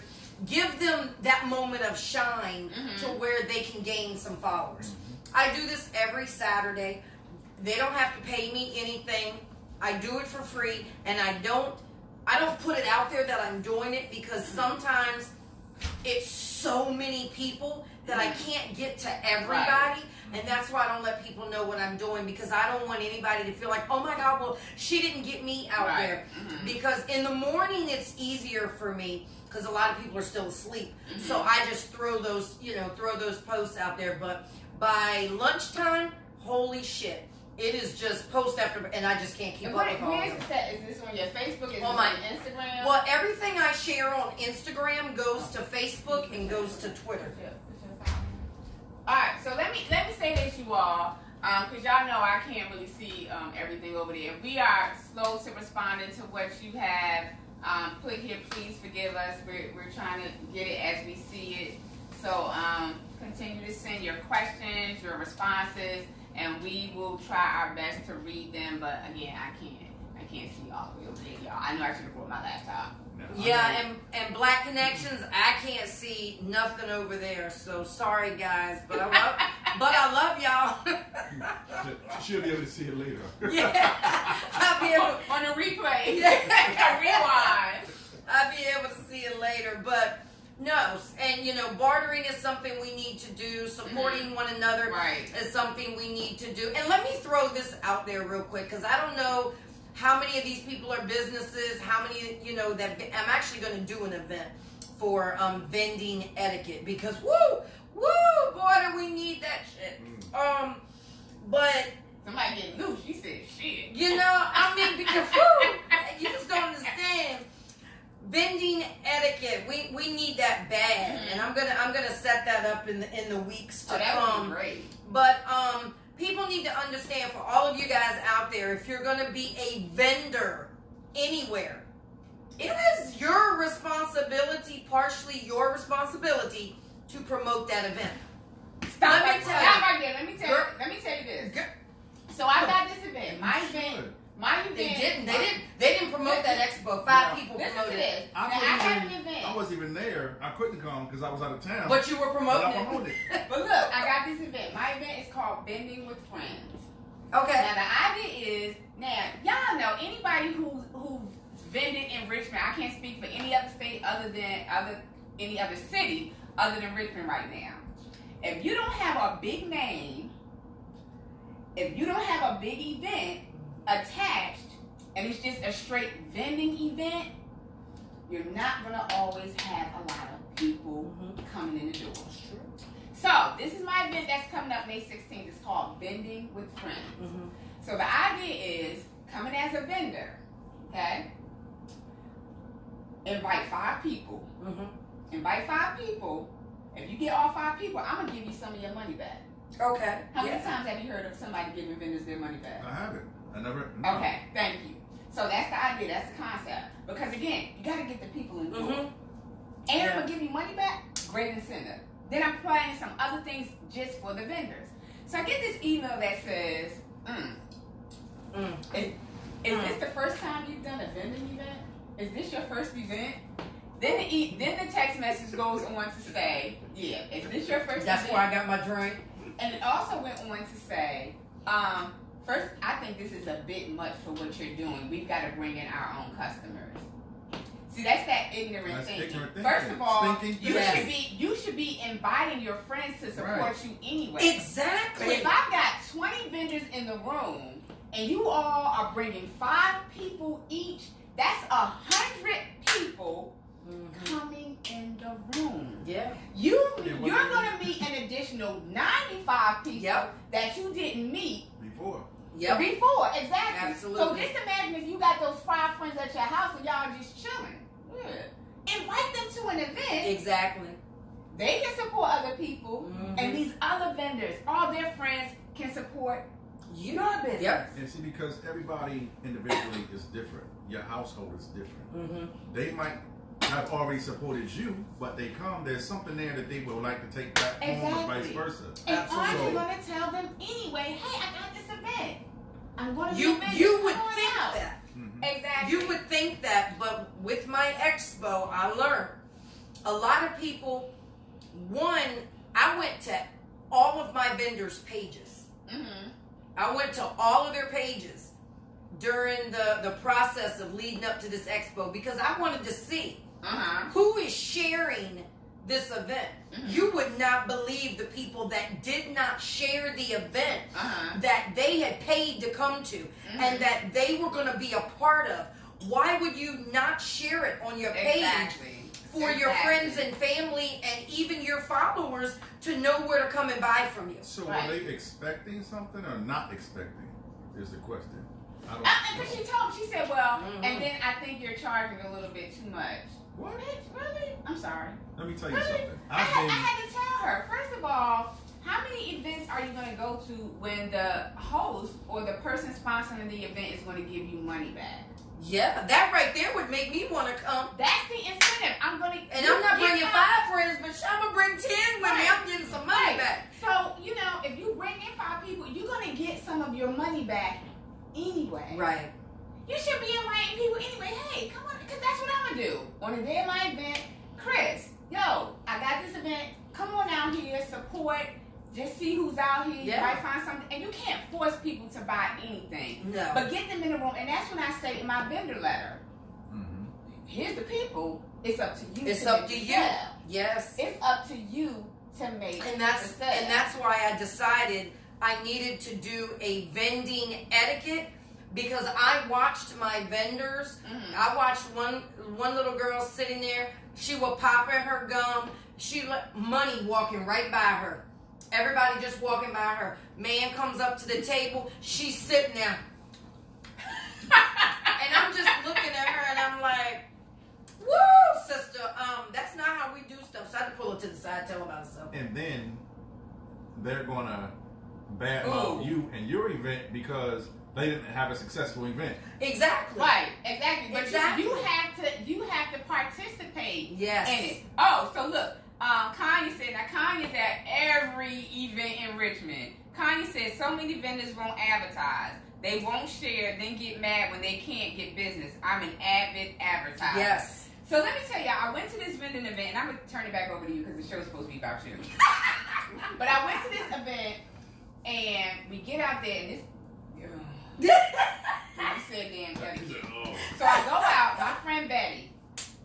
Give them that moment of shine to where they can gain some followers. I do this every Saturday. They don't have to pay me anything. I do it for free, and I don't put it out there that I'm doing it because sometimes it's so many people that I can't get to everybody, and that's why I don't let people know what I'm doing because I don't want anybody to feel like, oh my God, well, she didn't get me out there. Because in the morning it's easier for me because a lot of people are still asleep. So I just throw those posts out there. But by lunchtime, holy shit. It is just post after, and I just can't keep up with all of them. Is this on your Facebook? Is On this my on Instagram? Well, everything I share on Instagram goes to Facebook and goes to Twitter. All right, so let me say this, you all, because y'all know I can't really see everything over there. We are slow to responding to what you have put here. Please forgive us. We're trying to get it as we see it. So continue to send your questions, your responses, and we will try our best to read them. But again, I can't see all the way over there, y'all. I know I should have brought my laptop. Yeah, and Black Connections, I can't see nothing over there. So sorry, guys, but I love y'all. She'll be able to see it later. Yeah, I'll be able on the replay. Rewind. I'll be able to see it later, but no, and you know, bartering is something we need to do. Supporting one another is something we need to do. And let me throw this out there real quick, because I don't know how many of these people are businesses, how many, you know, that I'm actually going to do an event for vending etiquette, because woo, boy, do we need that shit. But somebody get loose. You said shit. you know, I mean, because woo, you just don't understand. Vending etiquette, we need that bad, and I'm gonna set that up in the weeks to come. Would be great. But people need to understand, for all of you guys out there, if you're gonna be a vendor anywhere, it is your responsibility, partially your responsibility, to promote that event. Stop right there. Let me tell you this. Girl. So I got this event. My event. They didn't promote that expo. Five people promoted it. I have an event. I wasn't even there. I couldn't come because I was out of town. But you were promoting But I promoted it. But look, I got this event. My event is called Vending with Friends. Okay. Now the idea is, now y'all know anybody who vended in Richmond. I can't speak for any other state any other city other than Richmond right now. If you don't have a big name, if you don't have a big event attached, and it's just a straight vending event, you're not gonna always have a lot of people coming in the door. So this is my event that's coming up May 16th. It's called Vending with Friends. So the idea is coming as a vendor, okay? Invite 5 people. Invite 5 people. If you get all 5 people, I'm gonna give you some of your money back. Okay. How many times have you heard of somebody giving vendors their money back? I haven't. I never. No. Okay, thank you. So that's the idea. That's the concept. Because again, you got to get the people in the door. And I'm gonna give you money back. Great incentive. Then I'm planning some other things just for the vendors. So I get this email that says, "Is this the first time you've done a vending event? Is this your first event?" Then the text message goes on to say, "Yeah, is this your first?" That's event? where I got my drink. And it also went on to say, first, I think this is a bit much for what you're doing. We've got to bring in our own customers. See, that's that ignorant thinking. First of all, you should be inviting your friends to support you anyway. Exactly. So if I've got 20 vendors in the room and you all are bringing 5 people each, that's 100 people coming in the room. Yeah. You're going to meet an additional 95 people that you didn't meet before. Before, exactly. Absolutely. So just imagine if you got those 5 friends at your house and y'all are just chilling. Invite them to an event. Exactly. They can support other people, and these other vendors, all their friends can support your business. Yep. And see, because everybody individually is different. Your household is different. They might have already supported you, but they come, there's something there that they would like to take back home, or vice versa. And aren't you going to tell them anyway, hey, I got this event. I'm going to You would think that. Exactly. You would think that, but with my expo, I learned a lot of people, I went to all of my vendors' pages. I went to all of their pages during the process of leading up to this expo, because I wanted to see who is sharing this event. You would not believe the people that did not share the event that they had paid to come to and that they were going to be a part of. Why would you not share it on your page for your friends and family and even your followers to know where to come and buy from you? So were they expecting something or not expecting is the question. Because she told me, she said, well, and then I think you're charging a little bit too much. What? Really? I'm sorry. Let me tell you something. I had to tell her. First of all, how many events are you going to go to when the host or the person sponsoring the event is going to give you money back? Yeah, that right there would make me want to come. That's the incentive. I'm not bringing 5 friends, but I'm gonna bring 10 with me. I'm getting some money back. So if you bring in 5 people, you're gonna get some of your money back anyway. Right. You should be inviting people anyway. Hey, come on, because that's what I'm gonna do on the day of my event. Chris, yo, I got this event. Come on out here, support. Just see who's out here. You might find something. And you can't force people to buy anything. No. But get them in the room. And that's when I say in my vendor letter, here's the people. It's up to you. It's up to you. Yes. It's up to you to make and that's why I decided I needed to do a vending etiquette, because I watched my vendors. I watched one little girl sitting there. She was popping her gum. She let money walking right by her. Everybody just walking by her. Man comes up to the table. She's sitting there. And I'm just looking at her and I'm like, woo, sister, that's not how we do stuff. So I had to pull her to the side, tell her about herself. And then they're going to badmouth you and your event because they didn't have a successful event. Exactly. Right, exactly. But exactly. You have to participate in it. Yes. Oh, so look. Kanye said, now Kanye's at every event in Richmond. Kanye said so many vendors won't advertise. They won't share, then get mad when they can't get business. I'm an avid advertiser. Yes. So let me tell y'all, I went to this vending event, and I'm going to turn it back over to you because the show's supposed to be about you. But I went to this event, and we get out there, and this... you said damn etiquette. So I go out, my friend Betty.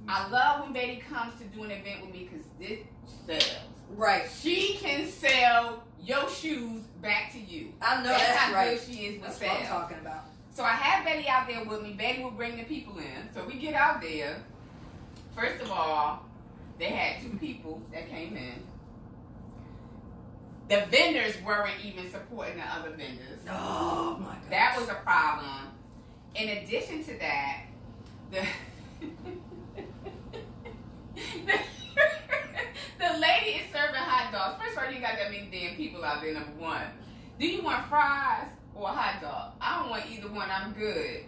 I love when Betty comes to do an event with me because this sells. Right. She can sell your shoes back to you. I know that's how right. good she is with that's sales. what I'm talking about. So I have Betty out there with me. Betty will bring the people in. So we get out there. First of all, they had 2 people that came in. The vendors weren't even supporting the other vendors. Oh my God. That was a problem. In addition to that, the lady is serving hot dogs. First of all, you got that many damn people out there, number one. Do you want fries or a hot dog? I don't want either one. I'm good.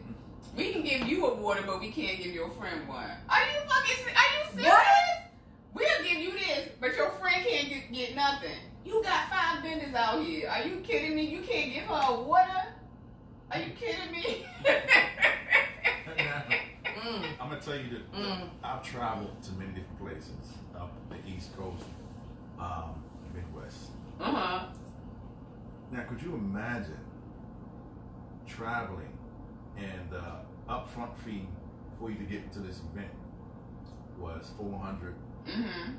We can give you a water, but we can't give your friend one. Are you serious? What? We'll give you this, but your friend can't get nothing. You got 5 vendors out here. Are you kidding me? You can't give her a water? Are you kidding me? I'm going to tell you that I've traveled to many different places up the East Coast, Midwest. Uh-huh. Now, could you imagine traveling and the upfront fee for you to get into this event was $400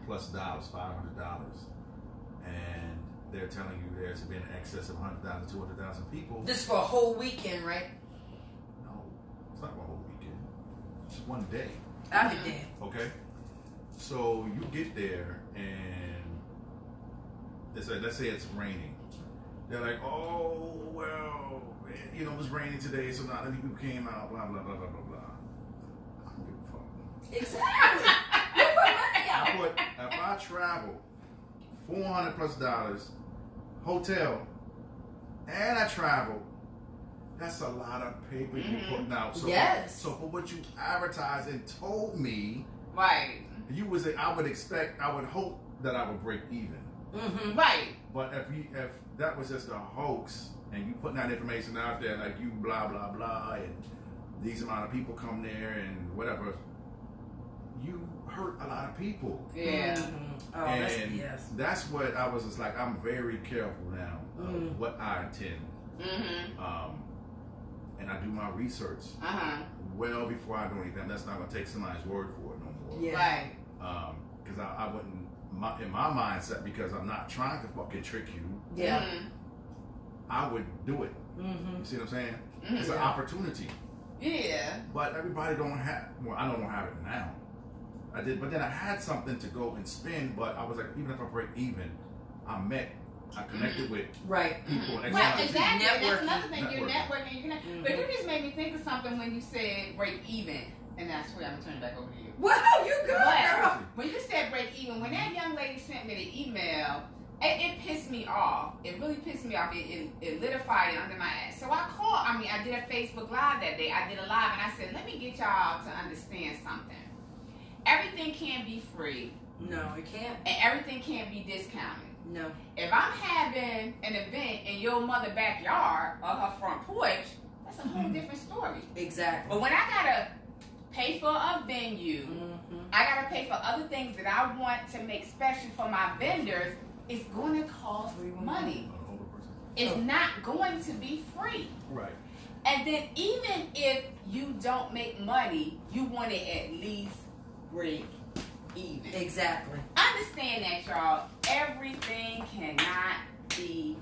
plus dollars, $500, and they're telling you there's been in excess of 100,000, 200,000 people. This for a whole weekend, right? No, it's not a whole weekend. It's one day. I'll be damned. Okay, so you get there and it's like, let's say it's raining. They're like, oh well, it was raining today, so not many people came out. Blah blah blah blah blah blah. I don't give a fuck. Exactly. If I travel $400 plus hotel, and I travel, that's a lot of paper you're putting out. So, yes. So for what you advertised and told me, right? I would hope that I would break even. Mm-hmm. Right. But if that was just a hoax and you putting that information out there like you blah blah blah and these amount of people come there and whatever, you hurt a lot of people. Yeah. Mm-hmm. Oh, and that's what I was just like, I'm very careful now of what I attend. Mm-hmm. And I do my research well before I do anything. That's not gonna take somebody's word for it no more. Yeah. Right. Because I wouldn't, in my mindset, because I'm not trying to fucking trick you. Yeah. Mm-hmm. I would do it. Mm-hmm. You see what I'm saying? It's an opportunity. Yeah. But everybody don't have. Well, I don't have it now. I did, but then I had something to go and spend. But I was like, even if I break even, I connected with people. Right, exactly. Networking. That's another thing. You're networking. But you just made me think of something when you said break even, and that's where I'm gonna turn it back over to you. Well, you good, girl. When you said break even, when that young lady sent me the email it pissed me off. It really pissed me off. It lit a fire under my ass. So I did a Facebook Live that day. I did a live and I said, let me get y'all to understand something. Everything can't be free. No, it can't. And everything can't be discounted. No. If I'm having an event in your mother backyard or her front porch, that's a whole different story. Exactly. But when I gotta pay for a venue, I gotta pay for other things that I want to make special for my vendors, it's going to cost money. It's not going to be free. Right. And then even if you don't make money, you want to at least break even. Exactly. Understand that, y'all. Everything cannot be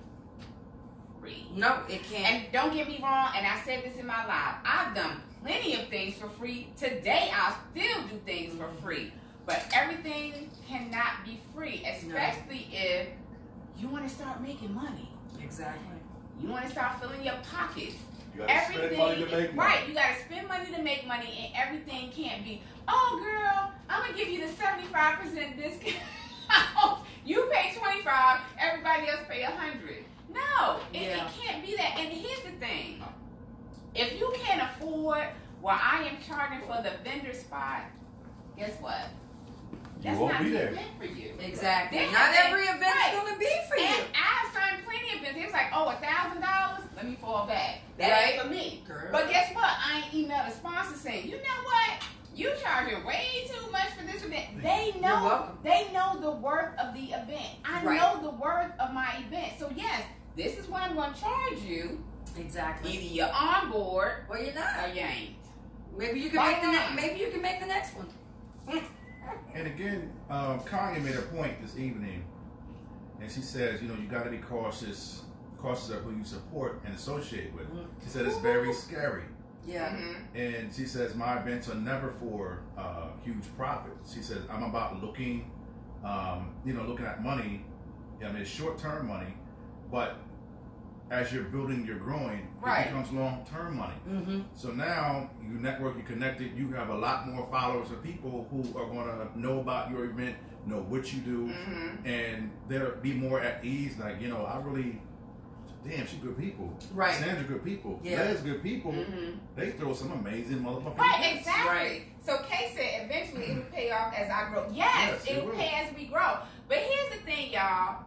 free. No, it can't. And don't get me wrong, and I said this in my live, I've done plenty of things for free. Today, I'll still do things for free. But everything cannot be free, especially if you want to start making money. Exactly. You want to start filling your pockets. You gotta spend money to make money. Right, you got to spend money to make money, and everything can't be, oh, girl, I'm going to give you the 75% discount. You pay 25, everybody else pay 100. No, it can't be that. And here's the thing. If you can't afford what I am charging for the vendor spot, guess what? That's won't not be the there. event for you. Exactly. Then Not every event's going to be for you. And I've signed plenty of events. It's like, oh, $1,000? Let me fall back. That ain't for me. Girl. But guess what? I ain't emailed a sponsor saying, you know what? You charging way too much for this event. They You're know. welcome. They know the worth of the event. I know the worth of my event. So yes, this is what I'm going to charge you. Exactly. Either you're on board Well, you're not. or you ain't. Maybe you can make the maybe you can make the next one. And again, Kanye made a point this evening, and she says, you know, you got to be cautious of who you support and associate with. She said it's very scary. Yeah. And she says, my events are never for huge profit. She says, I'm about looking at money. I mean, it's short-term money, but as you're building, you're growing, it becomes long-term money. So now you network, you're connected, you have a lot more followers of people who are going to know about your event, know what you do, and they'll be more at ease. Like, you know, damn, she's good people. Right. Sandra, good people. Yeah. Liz, good people. They throw some amazing motherfucking Right, events. exactly. Right. So Kay said eventually it will pay off as I grow. Yes, it will pay as we grow. But here's the thing, y'all.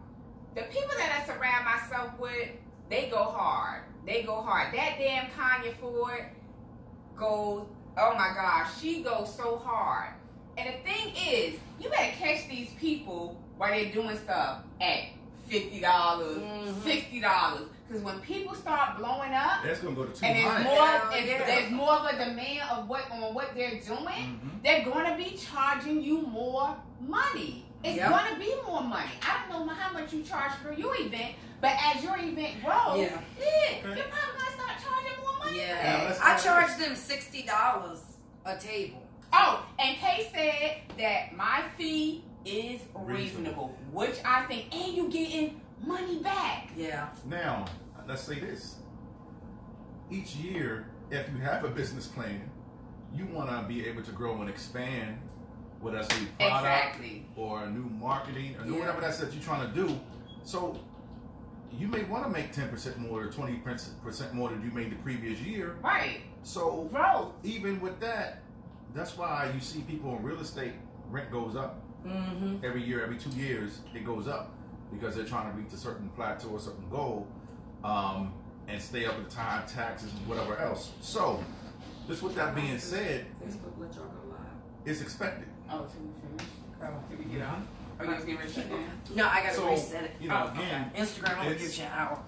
The people that I surround myself with, they go hard. They go hard. That damn Kanye Ford goes, oh my gosh, she goes so hard. And the thing is, you better catch these people while they're doing stuff at $50, $60. Because when people start blowing up, That's going to go to and $200. there's more of a demand of what they're doing, they're going to be charging you more money. It's going to be more money. I don't know how much you charge for your event, but as your event grows, you're probably going to start charging more money. Yeah. I charge them $60 a table. Oh, and Kay said that my fee is reasonable, which I think, and you getting money back. Yeah. Now, let's say this. Each year, if you have a business plan, you want to be able to grow and expand, whether that's a new product or a new marketing or new whatever that's that you're trying to do. So you may want to make 10% more or 20% more than you made the previous year. Right. So growth. Even with that, that's why you see people in real estate, rent goes up. Every year, every 2 years, it goes up because they're trying to reach a certain plateau or certain goal and stay up with time, taxes, and whatever else. So, just with that being said, Facebook let y'all go live. it's expected. Oh, so we finish? Did we get on? Are you getting ready to shut down? No, I got to So, reset it. you know, again, Instagram, I'm going to it's- give you an hour.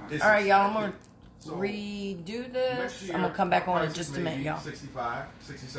it's All right, y'all, I'm going expected. to So, redo next this. year, I'm going to come back on in prices just a may minute, be y'all. 65, 67.